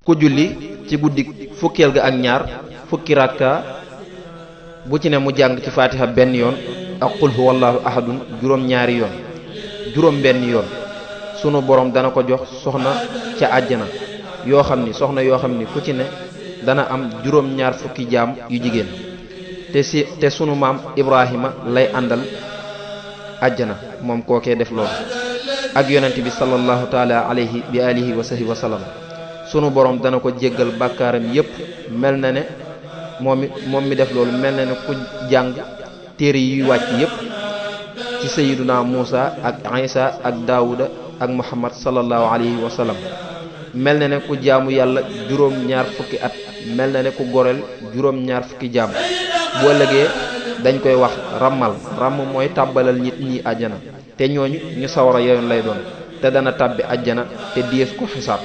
ku julli ci guddi fukkeel ga ak ñaar fukki rakka bu ci ne mu jàng ci fatiha benn yoon ak qul huwallahu ahadun juróom-ñaari yoon juróom benn yoon sunu borom dana ko jox soxna ca àjjana yoo xam ni soxna yoo xam ni ku ci ne dana am juróom-ñaar fukki jaam yu jigéen te sunu maam Ibrahima lay àndal àjjana moom kookee def loolu ak yonent bi sallallahu taala alayhi bi alihi wa sahbihi wa sallam sunu borom dana ko jéggal bàkkaaram yépp mel na ne moom mi def loolu mel na ne ku jàng téere yuy wàcc yépp ci sayiduna Muusa ak Isa ak Daawuda ak Muhammad sallallahu alayhi wa sallam mel na ne ku jaamu yàlla juróom-ñaar fukki at mel na ne ku goreel juróom-ñaar fukki jaam bu ëllëgee dañ koy wax ràmmal ràmm mooy tàbbalal nit ñi àjjana te ñooñu ñu sawara yoon lay doon te dana tàbbi àjjana te dees ko xisaab